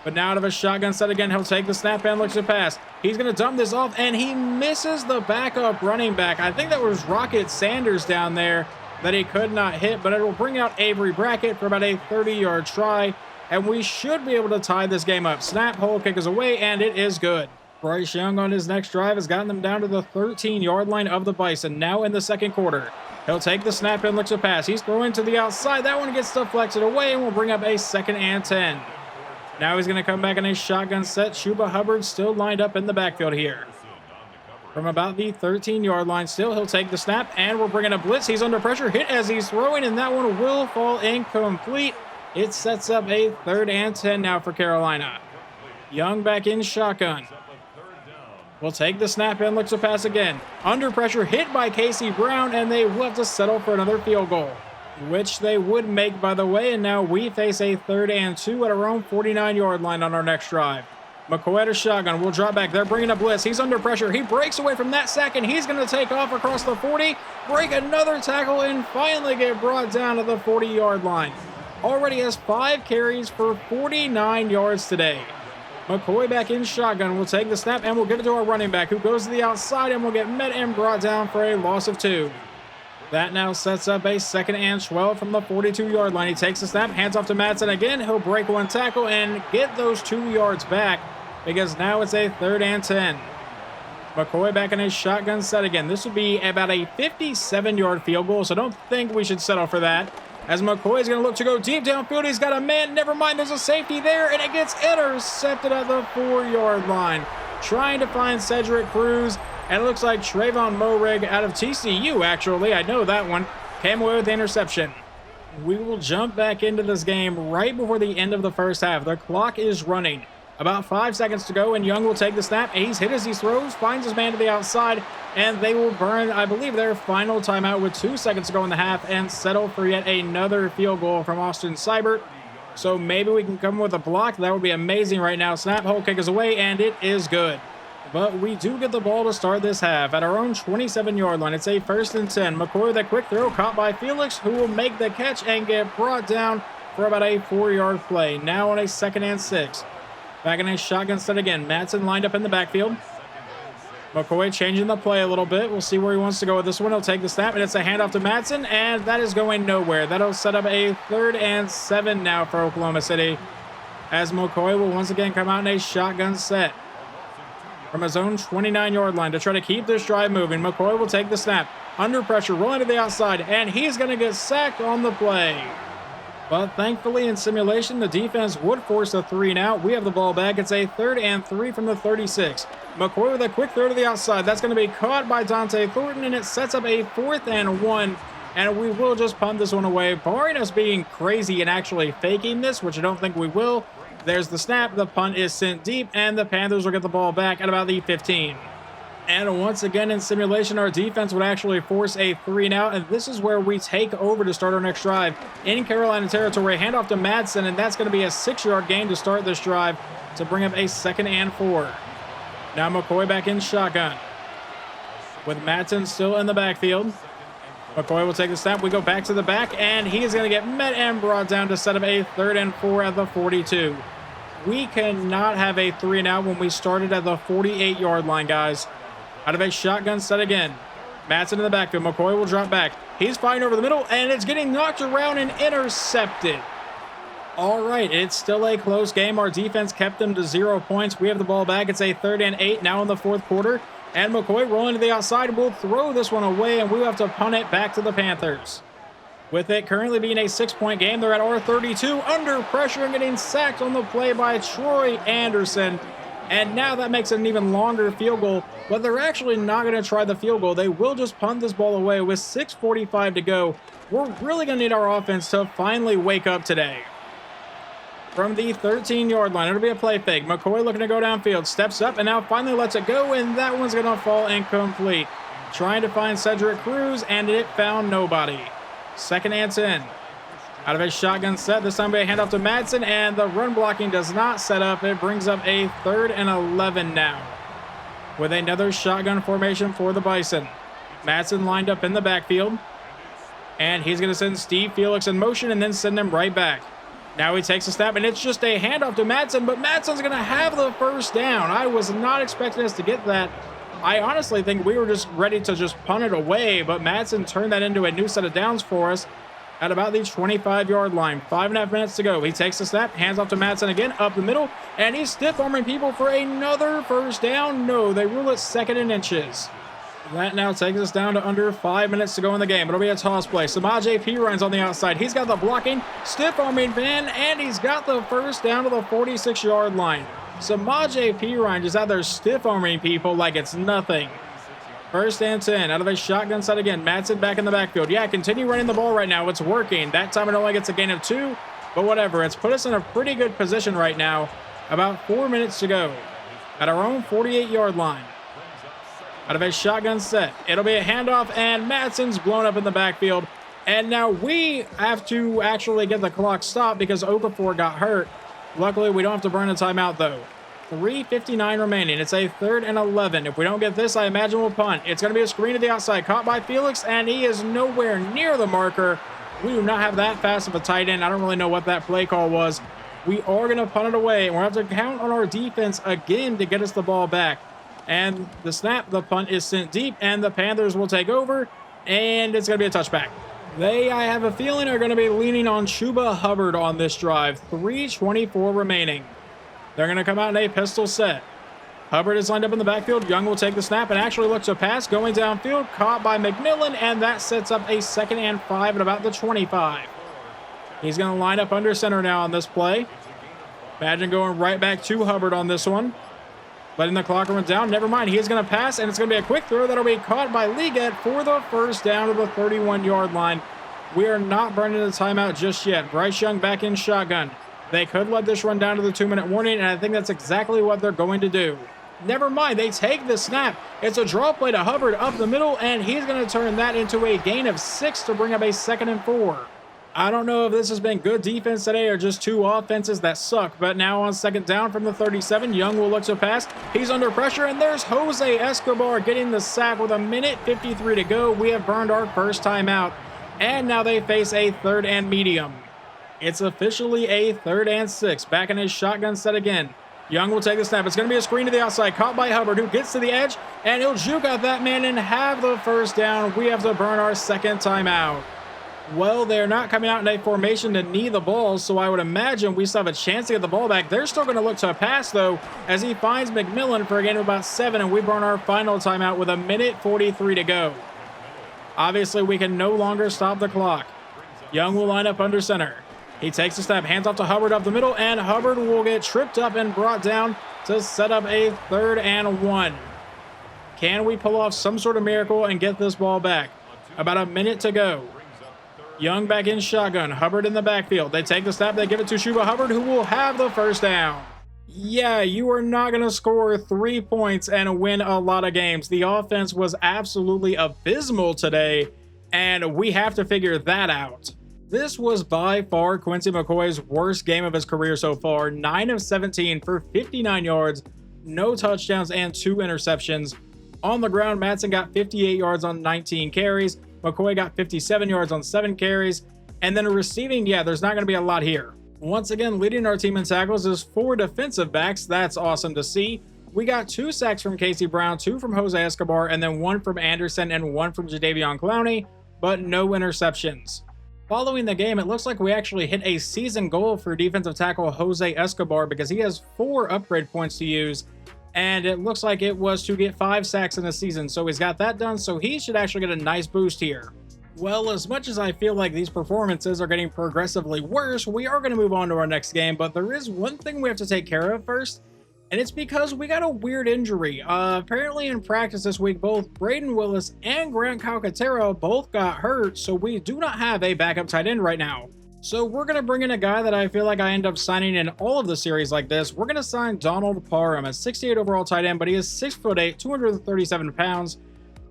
But now out of a shotgun set again, he'll take the snap and looks to pass. He's going to dump this off, and he misses the backup running back. I think that was Rocket Sanders down there that he could not hit, but it will bring out Avery Brackett for about a 30-yard try. And we should be able to tie this game up. Snap, hole kick is away, and it is good. Bryce Young on his next drive has gotten them down to the 13-yard line of the Bison, now in the 2nd quarter. He'll take the snap and looks to pass. He's throwing to the outside. That one gets deflected away, and will bring up a 2nd and 10. Now he's going to come back in a shotgun set. Chuba Hubbard still lined up in the backfield here. From about the 13-yard line still, he'll take the snap, and we're bringing a blitz. He's under pressure, hit as he's throwing, and that one will fall incomplete. It sets up a 3rd and 10 now for Carolina. Young back in shotgun. Will take the snap and looks to pass again. Under pressure, hit by Casey Brown, and they will have to settle for another field goal, which they would make, by the way, and now we face a 3rd and 2 at our own 49-yard line on our next drive. McCoy at a shotgun. Will drop back. They're bringing a blitz. He's under pressure. He breaks away from that sack, and he's going to take off across the 40, break another tackle, and finally get brought down to the 40-yard line. Already has 5 carries for 49 yards today. McCoy back in shotgun. Will take the snap, and we'll get it to our running back, who goes to the outside and will get met and brought down for a loss of 2. That now sets up a 2nd and 12 from the 42-yard line. He takes the snap, hands off to Madsen again. He'll break one tackle and get those 2 yards back, because now it's a 3rd and 10. McCoy back in his shotgun set again. This would be about a 57-yard field goal, so don't think we should settle for that. As McCoy is going to look to go deep downfield, he's got a man. Never mind, there's a safety there, and it gets intercepted at the 4-yard line. Trying to find Cedric Cruz, and it looks like Trayvon Moehrig out of TCU, actually. I know that one. Came away with the interception. We will jump back into this game right before the end of the first half. The clock is running. About 5 seconds to go, and Young will take the snap. He's hit as he throws, finds his man to the outside, and they will burn, I believe, their final timeout with 2 seconds to go in the half and settle for yet another field goal from Austin Seibert. So maybe we can come with a block. That would be amazing right now. Snap, hole kick is away, and it is good. But we do get the ball to start this half at our own 27-yard line. It's a 1st and 10. McCoy with a quick throw, caught by Felix, who will make the catch and get brought down for about a 4-yard play. Now on a 2nd and 6. Back in a shotgun set again. Madsen lined up in the backfield. McCoy changing the play a little bit. We'll see where he wants to go with this one. He'll take the snap, and it's a handoff to Madsen, and that is going nowhere. That'll set up a 3rd and 7 now for Oklahoma City, as McCoy will once again come out in a shotgun set from his own 29-yard line to try to keep this drive moving. McCoy will take the snap. Under pressure, rolling to the outside, and he's going to get sacked on the play. But thankfully in simulation, the defense would force a 3 and out. We have the ball back. It's a 3rd and 3 from the 36. McCoy with a quick throw to the outside. That's going to be caught by Dante Thornton, and it sets up a 4th and 1. And we will just punt this one away, barring us being crazy and actually faking this, which I don't think we will. There's the snap. The punt is sent deep, and the Panthers will get the ball back at about the 15. And once again in simulation, our defense would actually force a 3 and out, and this is where we take over to start our next drive in Carolina territory. Handoff to Madsen, and that's going to be a 6-yard gain to start this drive to bring up a 2nd and 4. Now McCoy back in shotgun with Madsen still in the backfield. McCoy will take the snap. We go back to the back, and he is going to get met and brought down to set up a 3rd and 4 at the 42. We cannot have a 3 and out when we started at the 48-yard line, guys. Out of a shotgun set again. Madsen in the backfield. McCoy will drop back. He's fighting over the middle, and it's getting knocked around and intercepted. All right, it's still a close game. Our defense kept them to 0 points. We have the ball back. It's a 3rd and 8 now in the 4th quarter. And McCoy rolling to the outside will throw this one away, and we will have to punt it back to the Panthers. With it currently being a 6-point game, they're at our 32, under pressure and getting sacked on the play by Troy Anderson. And now that makes it an even longer field goal, but they're actually not going to try the field goal. They will just punt this ball away with 6:45 to go. We're really going to need our offense to finally wake up today. From the 13-yard line, it'll be a play fake. McCoy looking to go downfield, steps up, and now finally lets it go, and that one's going to fall incomplete. Trying to find Cedric Cruz, and it found nobody. 2nd and 10. Out of a shotgun set, this time we handoff to Madsen, and the run blocking does not set up. It brings up a 3rd and 11 now. With another shotgun formation for the Bison. Madsen lined up in the backfield, and he's going to send Steve Felix in motion and then send him right back. Now he takes a snap, and it's just a handoff to Madsen, but Madsen's going to have the 1st down. I was not expecting us to get that. I honestly think we were just ready to just punt it away, but Madsen turned that into a new set of downs for us at about the 25-yard line. 5.5 minutes to go. He takes the snap, hands off to Madsen again, up the middle, and he's stiff-arming people for another 1st down. No, they rule it 2nd and inches. That now takes us down to under 5 minutes to go in the game. It'll be a toss play. Samaje Perine on the outside. He's got the blocking, stiff-arming man, and he's got the 1st down to the 46-yard line. Samaje Perine just out there stiff-arming people like it's nothing. 1st and 10. Out of a shotgun set again. Madsen back in the backfield. Yeah, continue running the ball right now. It's working. That time it only gets a gain of 2, but whatever. It's put us in a pretty good position right now. About 4 minutes to go at our own 48-yard line. Out of a shotgun set. It'll be a handoff, and Madsen's blown up in the backfield. And now we have to actually get the clock stopped because Okafor got hurt. Luckily, we don't have to burn a timeout, though. 3:59 remaining. It's a 3rd and 11. If we don't get this, I imagine we'll punt. It's going to be a screen to the outside. Caught by Felix, and he is nowhere near the marker. We do not have that fast of a tight end. I don't really know what that play call was. We are going to punt it away, and we'll have to count on our defense again to get us the ball back. And the snap, the punt is sent deep, and the Panthers will take over, and it's going to be a touchback. They, I have a feeling, are going to be leaning on Chuba Hubbard on this drive. 3:24 remaining. They're going to come out in a pistol set. Hubbard is lined up in the backfield. Young will take the snap and actually looks to pass. Going downfield, caught by McMillan, and that sets up a 2nd and 5 at about the 25. He's going to line up under center now on this play. Imagine going right back to Hubbard on this one. Letting the clock run down. Never mind. He is going to pass, and it's going to be a quick throw that'll be caught by Liget for the 1st down to the 31-yard line. We are not burning the timeout just yet. Bryce Young back in shotgun. They could let this run down to the 2-minute warning, and I think that's exactly what they're going to do. Never mind. They take the snap. It's a draw play to Hubbard up the middle, and he's going to turn that into a gain of 6 to bring up a 2nd and 4. I don't know if this has been good defense today or just two offenses that suck, but now on 2nd down from the 37, Young will look to pass. He's under pressure, and there's Jose Escobar getting the sack with 1:53 to go. We have burned our 1st timeout, and now they face a 3rd and medium. It's officially a 3rd and 6. Back in his shotgun set again. Young will take the snap. It's going to be a screen to the outside, caught by Hubbard, who gets to the edge, and he'll juke out that man and have the 1st down. We have to burn our 2nd timeout. Well, they're not coming out in a formation to knee the ball, so I would imagine we still have a chance to get the ball back. They're still going to look to pass, though, as he finds McMillan for a gain of about 7, and we burn our final timeout with 1:43 to go. Obviously, we can no longer stop the clock. Young will line up under center. He takes a step, hands off to Hubbard up the middle, and Hubbard will get tripped up and brought down to set up a 3rd and 1. Can we pull off some sort of miracle and get this ball back? About a minute to go. Young back in shotgun. Hubbard in the backfield. They take the snap. They give it to Chuba Hubbard, who will have the first down. Yeah, you are not going to score 3 points and win a lot of games. The offense was absolutely abysmal today, and we have to figure that out. This was by far Quincy McCoy's worst game of his career so far. 9 of 17 for 59 yards, no touchdowns, and 2 interceptions. On the ground, Madsen got 58 yards on 19 carries. McCoy got 57 yards on 7 carries. And then receiving, yeah, there's not going to be a lot here. Once again, leading our team in tackles is 4 defensive backs. That's awesome to see. We got 2 sacks from Casey Brown, 2 from Jose Escobar, and then 1 from Anderson and 1 from Jadeveon Clowney, but no interceptions. Following the game, it looks like we actually hit a season goal for defensive tackle Jose Escobar because he has 4 upgrade points to use, and it looks like it was to get 5 sacks in a season, so he's got that done, so he should actually get a nice boost here. Well, as much as I feel like these performances are getting progressively worse, we are going to move on to our next game, but there is one thing we have to take care of first, and it's because we got a weird injury. Apparently in practice this week, both Braden Willis and Grant Calcaterra both got hurt, so we do not have a backup tight end right now. So we're going to bring in a guy that I feel like I end up signing in all of the series like this. We're going to sign Donald Parham, a 68 overall tight end, but he is 6'8", 237 pounds.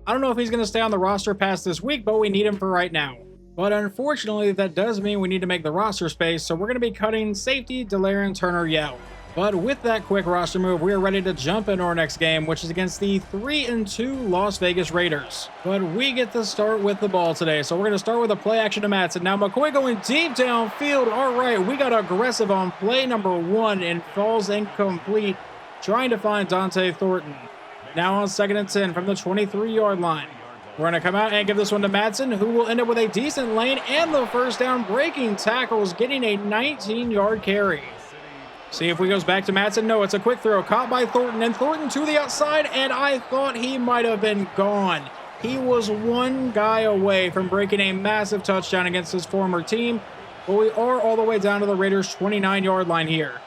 I don't know if he's going to stay on the roster past this week, but we need him for right now. But unfortunately, that does mean we need to make the roster space, so we're going to be cutting safety Delarian Turner-Yell. But with that quick roster move, we are ready to jump into our next game, which is against the 3-2 Las Vegas Raiders. But we get to start with the ball today, so we're going to start with a play action to Madsen. Now McCoy going deep downfield. All right, we got aggressive on play number 1 and falls incomplete, trying to find Dante Thornton. Now on 2nd and 10 from the 23-yard line. We're going to come out and give this one to Madsen, who will end up with a decent lane and the first down, breaking tackles, getting a 19-yard carry. See if we goes back to Madsen. No, it's a quick throw caught by Thornton, and Thornton to the outside, and I thought he might have been gone. He was one guy away from breaking a massive touchdown against his former team, but we are all the way down to the Raiders' 29-yard line here.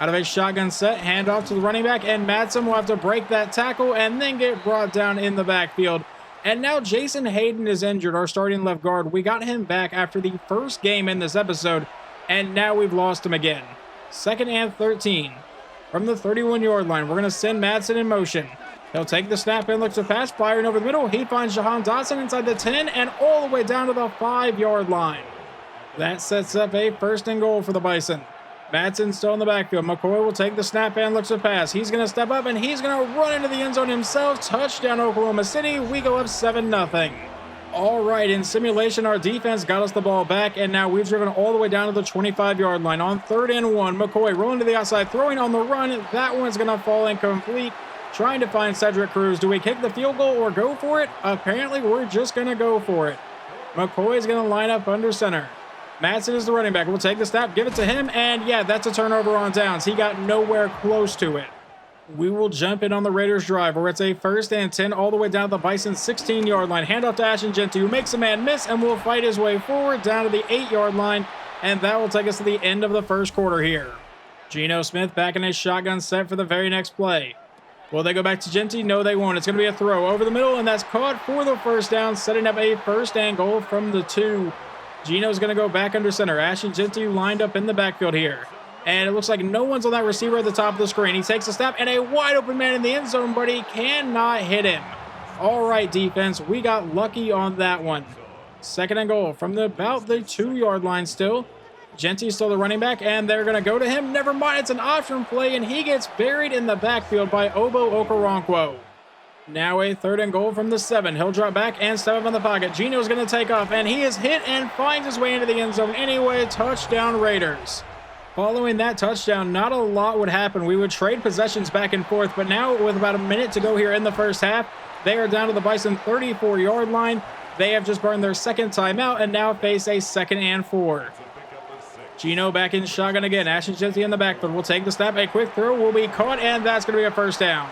Out of a shotgun set, handoff to the running back, and Madsen will have to break that tackle and then get brought down in the backfield. And now Jason Hayden is injured, our starting left guard. We got him back after the first game in this episode, and now we've lost him again. 2nd and 13. From the 31-yard line, we're going to send Madsen in motion. He'll take the snap and looks to pass, firing over the middle. He finds Jahan Dotson inside the 10 and all the way down to the 5-yard line. That sets up a 1st and goal for the Bison. Madsen still in the backfield. McCoy will take the snap and looks to pass. He's going to step up and he's going to run into the end zone himself. Touchdown Oklahoma City. We go up 7-0. All right, in simulation, our defense got us the ball back, and now we've driven all the way down to the 25-yard line. On 3rd and 1, McCoy rolling to the outside, throwing on the run. That one's going to fall incomplete. Trying to find Cedric Cruz. Do we kick the field goal or go for it? Apparently, we're just going to go for it. McCoy is going to line up under center. Madsen is the running back. We'll take the snap, give it to him, and yeah, that's a turnover on downs. He got nowhere close to it. We will jump in on the Raiders drive where it's a 1st and 10 all the way down to the Bison's 16-yard line. Handoff to Ashton Genty, who makes a man miss and will fight his way forward down to the 8-yard line, and that will take us to the end of the first quarter here. Geno Smith back in his shotgun set for the very next play. Will they go back to Genty? No, they won't. It's going to be a throw over the middle, and that's caught for the first down, setting up a 1st and goal from the 2. Geno's going to go back under center. Ashton Genty lined up in the backfield here. And it looks like no one's on that receiver at the top of the screen. He takes a snap and a wide open man in the end zone, but he cannot hit him. All right, defense, we got lucky on that one. 2nd and goal from about the 2-yard line still. Genty's still the running back, and they're going to go to him. Never mind, it's an option play, and he gets buried in the backfield by Obo Okoronkwo. Now a 3rd and goal from the 7. He'll drop back and step up in the pocket. Geno's going to take off, and he is hit and finds his way into the end zone anyway. Touchdown Raiders. Following that touchdown, not a lot would happen. We would trade possessions back and forth, but now with about a minute to go here in the first half, they are down to the Bison 34-yard line. They have just burned their 2nd timeout and now face a 2nd and 4. Geno back in shotgun again. Ashton Genty in the backfield will take the snap. A quick throw will be caught, and that's going to be a 1st down.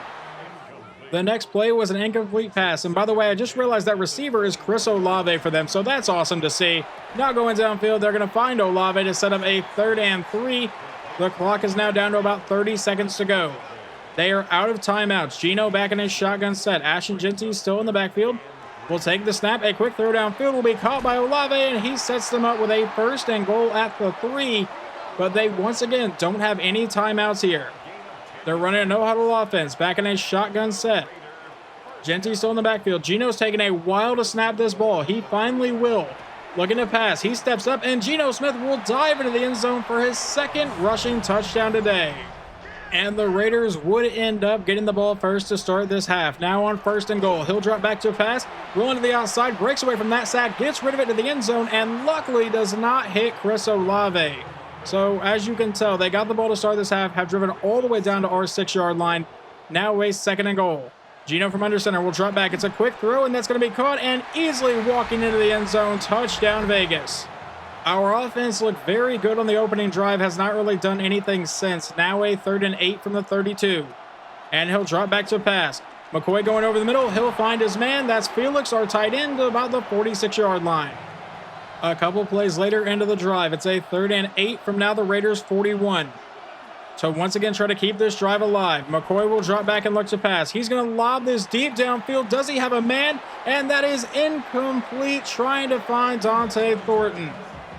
The next play was an incomplete pass. And by the way, I just realized that receiver is Chris Olave for them. So that's awesome to see. Now going downfield, they're going to find Olave to set up a 3rd and 3. The clock is now down to about 30 seconds to go. They are out of timeouts. Geno back in his shotgun set. Ashton Jeanty still in the backfield. Will take the snap. A quick throw downfield will be caught by Olave, and he sets them up with a 1st and goal at the 3. But they once again don't have any timeouts here. They're running a no-huddle offense, back in a shotgun set. Jeanty still in the backfield. Geno's taking a while to snap this ball. He finally will. Looking to pass. He steps up, and Geno Smith will dive into the end zone for his 2nd rushing touchdown today. And the Raiders would end up getting the ball first to start this half. Now on 1st and goal. He'll drop back to a pass. Rolling to the outside. Breaks away from that sack. Gets rid of it to the end zone, and luckily does not hit Chris Olave. So, as you can tell, they got the ball to start this half, have driven all the way down to our 6-yard line. Now a 2nd and goal. Geno from under center will drop back. It's a quick throw, and that's going to be caught and easily walking into the end zone. Touchdown, Vegas. Our offense looked very good on the opening drive, has not really done anything since. Now a 3rd and 8 from the 32. And he'll drop back to pass. McCoy going over the middle. He'll find his man. That's Felix, our tight end, to about the 46-yard line. A couple plays later into the drive, it's a 3rd and 8 from now the Raiders' 41. So once again, try to keep this drive alive. McCoy will drop back and look to pass. He's going to lob this deep downfield. Does he have a man? And that is incomplete, trying to find Dante Thornton.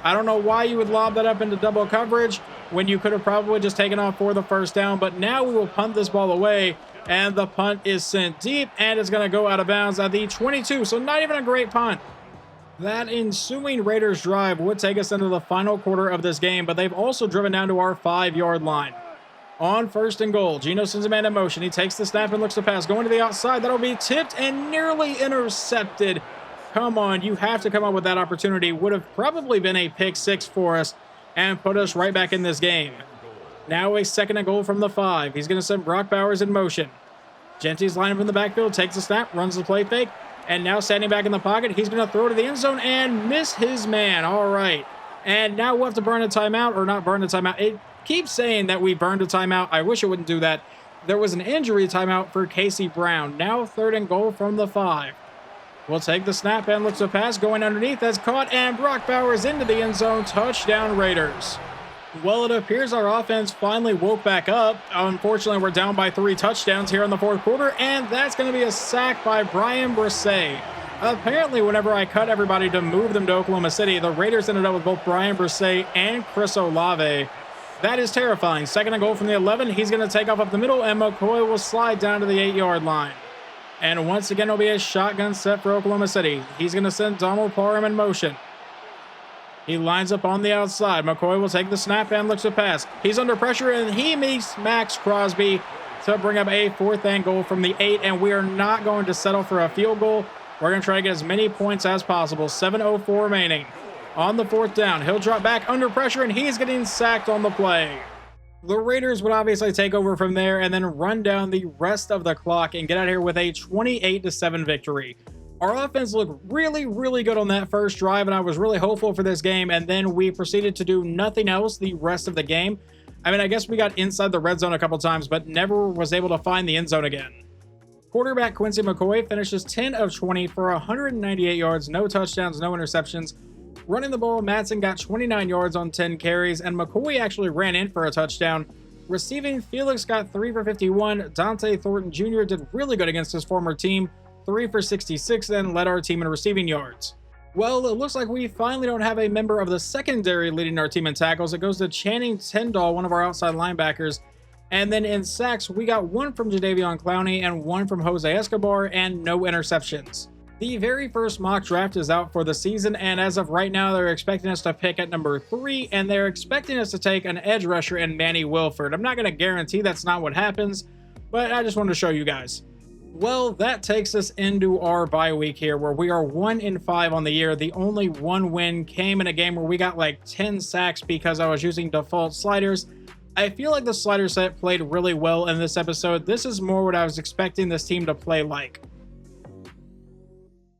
I don't know why you would lob that up into double coverage when you could have probably just taken off for the 1st down. But now we will punt this ball away, and the punt is sent deep, and it's going to go out of bounds at the 22. So not even a great punt. That ensuing Raiders drive would take us into the final quarter of this game, but they've also driven down to our 5-yard line. On 1st and goal, Geno sends a man in motion. He takes the snap and looks to pass. Going to the outside, that'll be tipped and nearly intercepted. Come on, you have to come up with that opportunity. Would have probably been a pick 6 for us and put us right back in this game. Now a 2nd and goal from the 5. He's going to send Brock Bowers in motion. Jeanty's lined up in the backfield, takes the snap, runs the play fake. And now standing back in the pocket, he's going to throw to the end zone and miss his man. All right. And now we'll have to burn a timeout, or not burn a timeout. It keeps saying that we burned a timeout. I wish it wouldn't do that. There was an injury timeout for Casey Brown. Now 3rd and goal from the 5. We'll take the snap and looks to pass. Going underneath. That's caught. And Brock Bowers into the end zone. Touchdown, Raiders. Well, it appears our offense finally woke back up. Unfortunately, we're down by 3 touchdowns here in the 4th quarter, and that's going to be a sack by Brian Brisset. Apparently, whenever I cut everybody to move them to Oklahoma City, the Raiders ended up with both Brian Brisset and Chris Olave. That is terrifying. 2nd and goal from the 11. He's going to take off up the middle, and McCoy will slide down to the 8-yard line. And once again, it'll be a shotgun set for Oklahoma City. He's going to send Donald Parham in motion. He lines up on the outside. McCoy will take the snap and looks to pass. He's under pressure, and he meets Max Crosby to bring up a 4th and goal from the 8, and we are not going to settle for a field goal. We're going to try to get as many points as possible. 7:04 remaining. On the 4th down, he'll drop back under pressure, and he's getting sacked on the play. The Raiders would obviously take over from there and then run down the rest of the clock and get out of here with a 28-7 victory. Our offense looked really, really good on that first drive, and I was really hopeful for this game, and then we proceeded to do nothing else the rest of the game. I mean, I guess we got inside the red zone a couple times, but never was able to find the end zone again. Quarterback Quincy McCoy finishes 10 of 20 for 198 yards, no touchdowns, no interceptions. Running the ball, Madsen got 29 yards on 10 carries, and McCoy actually ran in for a touchdown. Receiving, Felix got 3 for 51. Dante Thornton Jr. did really good against his former team, 3 for 66, and led our team in receiving yards. Well, it looks like we finally don't have a member of the secondary leading our team in tackles. It goes to Channing Tindall, one of our outside linebackers. And then in sacks, we got 1 from Jadeveon Clowney and 1 from Jose Escobar, and no interceptions. The very first mock draft is out for the season, and as of right now, they're expecting us to pick at number 3, and they're expecting us to take an edge rusher in Manny Wilford. I'm not going to guarantee that's not what happens, but I just wanted to show you guys. Well, that takes us into our bye week here, where we are 1-5 on the year. The only one win came in a game where we got like 10 sacks because I was using default sliders. I feel like the slider set played really well in this episode. This is more what I was expecting this team to play like.